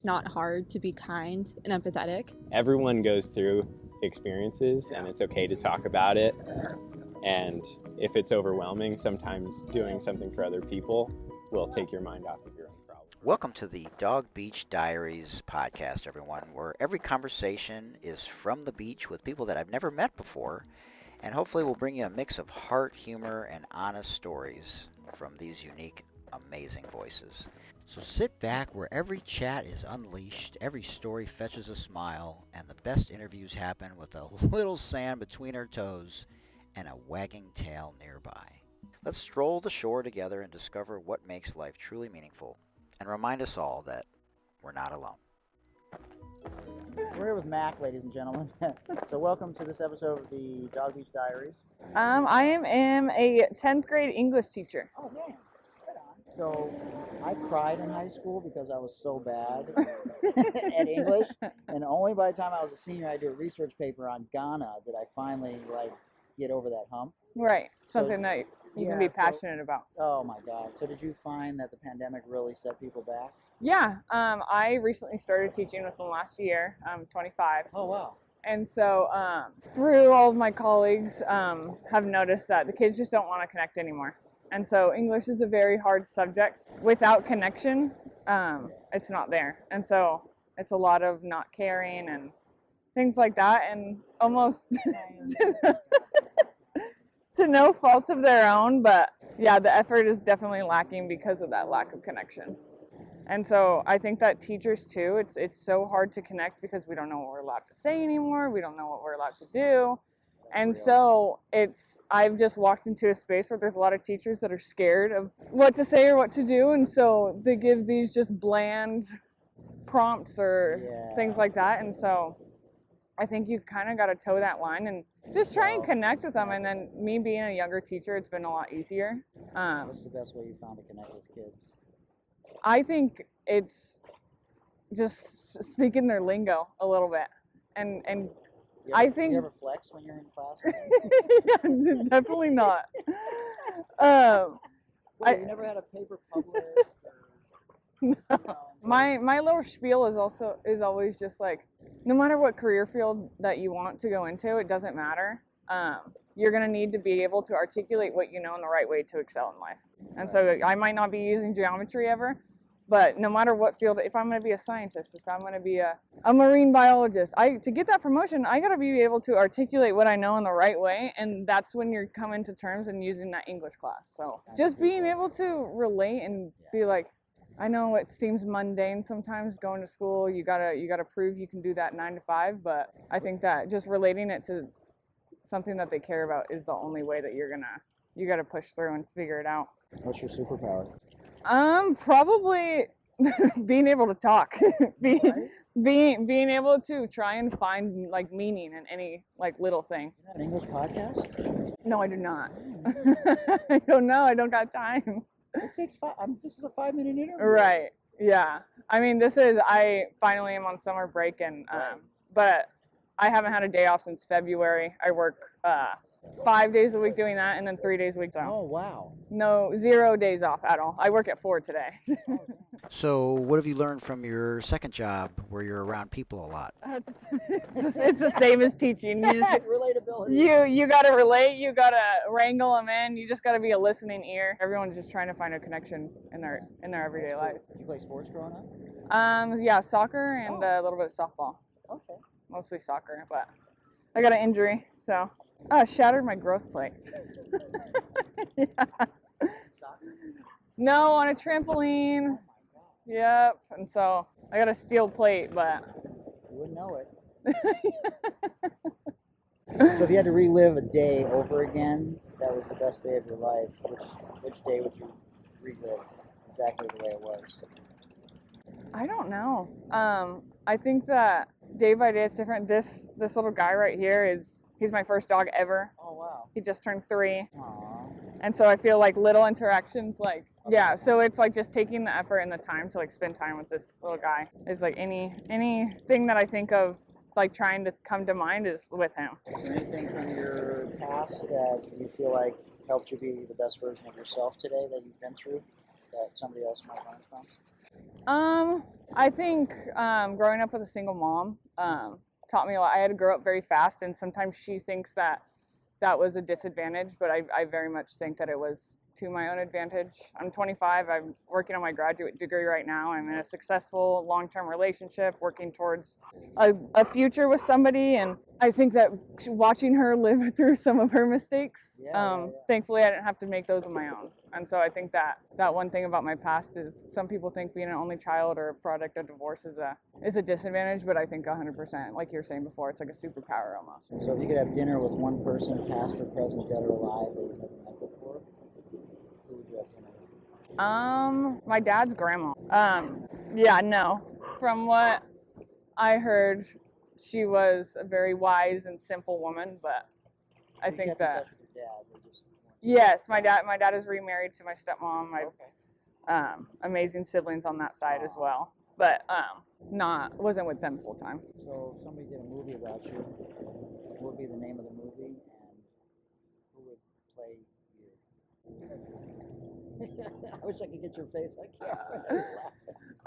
It's not hard to be kind and empathetic. Everyone goes through experiences, and it's okay to talk about it. And if it's overwhelming, sometimes doing something for other people will take your mind off of your own problem. Welcome to the Dog Beach Diaries podcast, everyone, where every conversation is from the beach with people that I've never met before, and hopefully we'll bring you a mix of heart, humor, and honest stories from these unique, amazing voices. So sit back where every chat is unleashed, every story fetches a smile, and the best interviews happen with a little sand between our toes and a wagging tail nearby. Let's stroll the shore together and discover what makes life truly meaningful, and remind us all that we're not alone. We're here with Mac, ladies and gentlemen. So welcome to this episode of the Dog Beach Diaries. I am a 10th grade English teacher. Oh, man. Right on. So I cried in high school because I was so bad at English. And only by the time I was a senior, I did a research paper on Ghana did I finally, get over that hump. Right. Something So, that you can yeah, be passionate about. Oh, my God. So did you find that the pandemic really set people back? Yeah. I recently started teaching within the last year. I'm 25. Oh, wow. And so through all of my colleagues have noticed that the kids just don't want to connect anymore. And so English is a very hard subject. Without connection, it's not there. And so it's a lot of not caring and things like that, and almost to no fault of their own. But yeah, the effort is definitely lacking because of that lack of connection. And so I think that teachers too, it's so hard to connect because we don't know what we're allowed to say anymore. We don't know what we're allowed to do. And so I've just walked into a space where there's a lot of teachers that are scared of what to say or what to do. And so they give these just bland prompts or things like that. And so I think you kind of got to toe that line and just try and connect with them. And then me being a younger teacher, it's been a lot easier. What's the best way you found to connect with kids? I think it's just speaking their lingo a little bit. And I think... You ever flex when you're in class? Yeah, definitely not. Wait, you never had a paper published? No. My little spiel is always just like, no matter what career field that you want to go into, it doesn't matter. You're going to need to be able to articulate what you know in the right way to excel in life. And so I might not be using geometry ever, but no matter what field, if I'm going to be a scientist, if I'm going to be a marine biologist, to get that promotion, I got to be able to articulate what I know in the right way, and that's when you're coming to terms and using that English class. So just being able to relate and be like, I know it seems mundane sometimes going to school. You gotta prove you can do that 9 to 5, but I think that just relating it to something that they care about is the only way that you gotta push through and figure it out. What's your superpower? Probably being able to talk. being able to try and find meaning in any little thing. You have an English podcast? No, I do not. I don't know. I don't got time. It takes this is a 5-minute interview. Right. Yeah. I mean, I finally am on summer break, and but I haven't had a day off since February. I work 5 days a week doing that, and then 3 days a week. So. Oh, wow. No, 0 days off at all. I work at 4 today. So what have you learned from your second job where you're around people a lot? It's the same as teaching. You just Relatability. You gotta relate. You gotta wrangle them in. You just gotta be a listening ear. Everyone's just trying to find a connection in their everyday life. Did you play sports growing up? Yeah, soccer and a little bit of softball. Okay. Mostly soccer, but I got an injury, so shattered my growth plate. Yeah. Soccer? No, on a trampoline. Yep, and so I got a steel plate, but You wouldn't know it. So if you had to relive a day over again, that was the best day of your life, which day would you relive exactly the way it was? I don't know. I think that day by day it's different. This little guy right here he's my first dog ever. Oh, wow. He just turned 3. Aww. And so I feel like little interactions, so it's like just taking the effort and the time to spend time with this little guy is anything that I think of trying to come to mind is with him. Is there anything from your past that you feel like helped you be the best version of yourself today that you've been through that somebody else might learn from? I think growing up with a single mom taught me a lot. I had to grow up very fast, and sometimes she thinks that that was a disadvantage, but I very much think that it was to my own advantage. I'm 25. I'm working on my graduate degree right now. I'm in a successful long-term relationship, working towards a future with somebody, and I think that watching her live through some of her mistakes, thankfully I didn't have to make those on my own. And so I think that one thing about my past is some people think being an only child or a product of divorce is a disadvantage, but I think 100%, like you were saying before, it's like a superpower almost. So if you could have dinner with one person, past or present, dead or alive, that you've never met before, who would you have dinner with? My dad's grandma. Yeah, no. From what I heard, she was a very wise and simple woman, but I think kept in that. touch with your dad, they just Yes, my dad is remarried to my stepmom. Amazing siblings on that side as well, but wasn't with them full time. So if somebody did a movie about you, what would be the name of the movie, and who would play you? I wish I could get your face. I can't.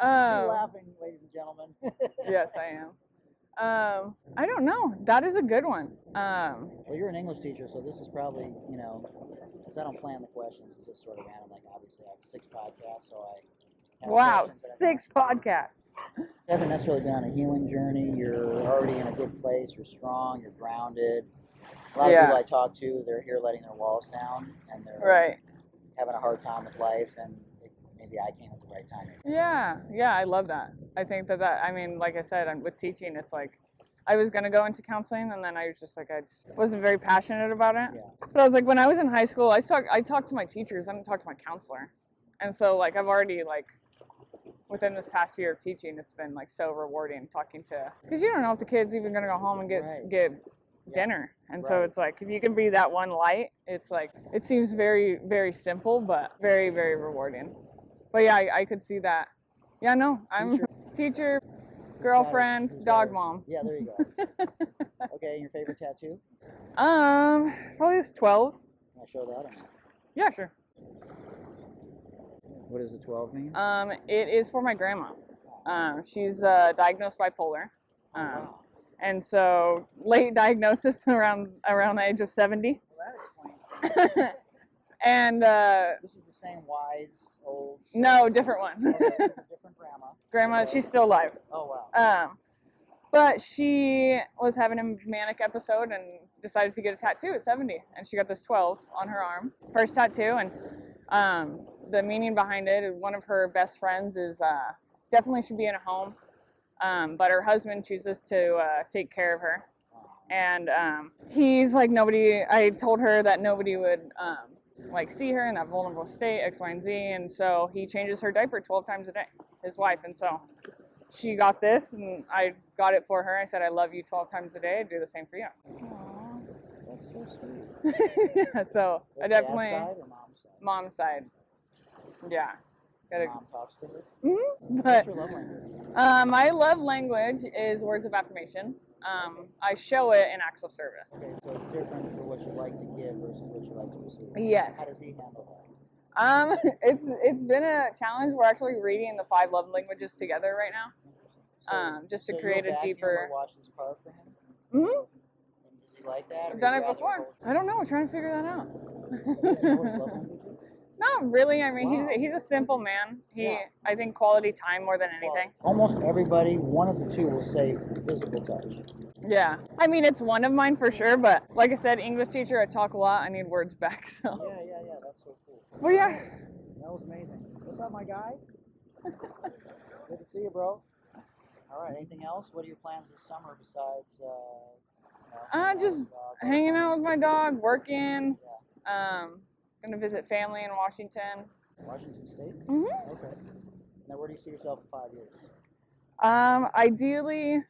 You're laughing, ladies and gentlemen. Yes, I am. I don't know. That is a good one. Well, you're an English teacher, so this is probably, because I don't plan the questions, it's just sort of random. Like, obviously, I have 6 podcasts, so I. Wow, 6 podcasts. You haven't necessarily been on a healing journey. You're already in a good place. You're strong. You're grounded. A lot of people I talk to, they're here letting their walls down, and they're having a hard time with life, and maybe I came at the right time. Yeah, I love that. I think that I mean, like I said, with teaching, it's like I was going to go into counseling, and then I was just like, I just wasn't very passionate about it. Yeah. But I was like, when I was in high school, I talked to my teachers. I didn't talk to my counselor. And so, like, I've already, like, within this past year of teaching, it's been, like, so rewarding talking to, because you don't know if the kid's even going to go home and get dinner. And so it's like, if you can be that one light, it's like, it seems very, very simple, but very, very rewarding. But yeah, I could see that. Yeah, no, I'm teacher, girlfriend, dog mom. Yeah, there you go. Okay, and your favorite tattoo? Probably it's 12. Can I show that or not? Yeah, sure. What does the 12 mean? It is for my grandma. She's diagnosed bipolar. Wow. And so late diagnosis around the age of 70. Well, that explains things. And this is the same wise old. No, different one. Okay, it's a different grandma. Grandma, she's still alive. Oh wow. But she was having a manic episode and decided to get a tattoo at 70, and she got this 12 on her arm, first tattoo, and the meaning behind it. One of her best friends is definitely should be in a home, but her husband chooses to take care of her, and he's like nobody. I told her that nobody would. Like see her in that vulnerable state, X, Y, and Z, and so he changes her diaper 12 times a day, his wife, and so she got this, and I got it for her. I said, I love you 12 times a day. I'd do the same for you. Aww, that's so sweet. Yeah, so That's I definitely dad's side or mom's side? Mom's side. Yeah. Mom talks to her. Mm-hmm. What's But your love language? my love language is words of affirmation. I show it in acts of service. Okay, so it's different for what you like to give versus what you like to receive. Yes. How does he handle that? It's been a challenge. We're actually reading the 5 love languages together right now. Just to create a deeper. Wash his car for him. Mm-hmm. Does he like that? I've done it before. I don't know. We're trying to figure that out. Does he know what his love language is? Not really. I mean, Wow. he's a simple man. I think quality time more than anything. Almost everybody, one of the two, will say physical touch. Yeah. I mean, it's one of mine for sure, but like I said, English teacher, I talk a lot. I need words back, so. Yeah, that's so cool. Well, yeah. That was amazing. What's up, my guy? Good to see you, bro. All right, anything else? What are your plans this summer besides, Just hanging out with my dog, working. Gonna visit family in Washington. Washington State? Mm-hmm. Okay. Now, where do you see yourself in 5 years? Ideally,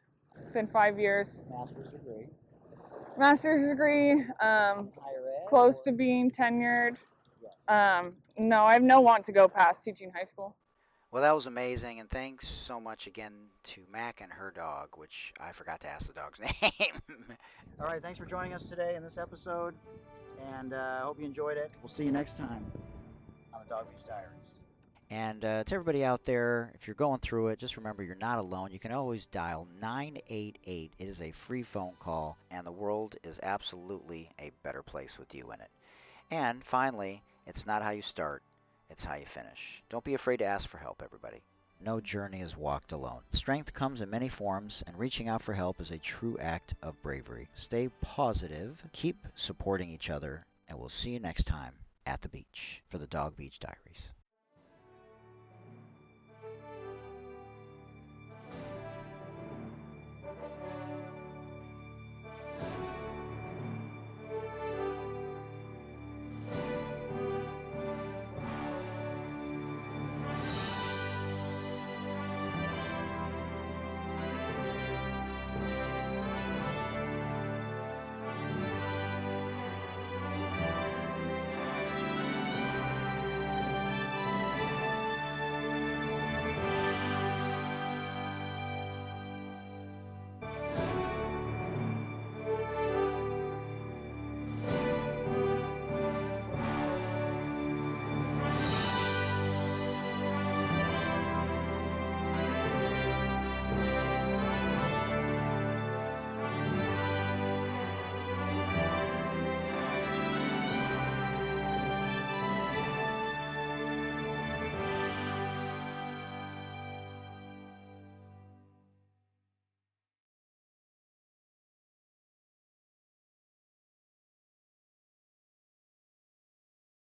within 5 years. Master's degree. Higher ed? Close to being tenured. No, I have no want to go past teaching high school. Well, that was amazing, and thanks so much again to Mac and her dog, which I forgot to ask the dog's name. All right, thanks for joining us today in this episode, and I hope you enjoyed it. We'll see you next time on the Dog Beach Diaries. And to everybody out there, if you're going through it, just remember you're not alone. You can always dial 988. It is a free phone call, and the world is absolutely a better place with you in it. And finally, it's not how you start, it's how you finish. Don't be afraid to ask for help, everybody. No journey is walked alone. Strength comes in many forms, and reaching out for help is a true act of bravery. Stay positive, keep supporting each other, and we'll see you next time at the beach for the Dog Beach Diaries.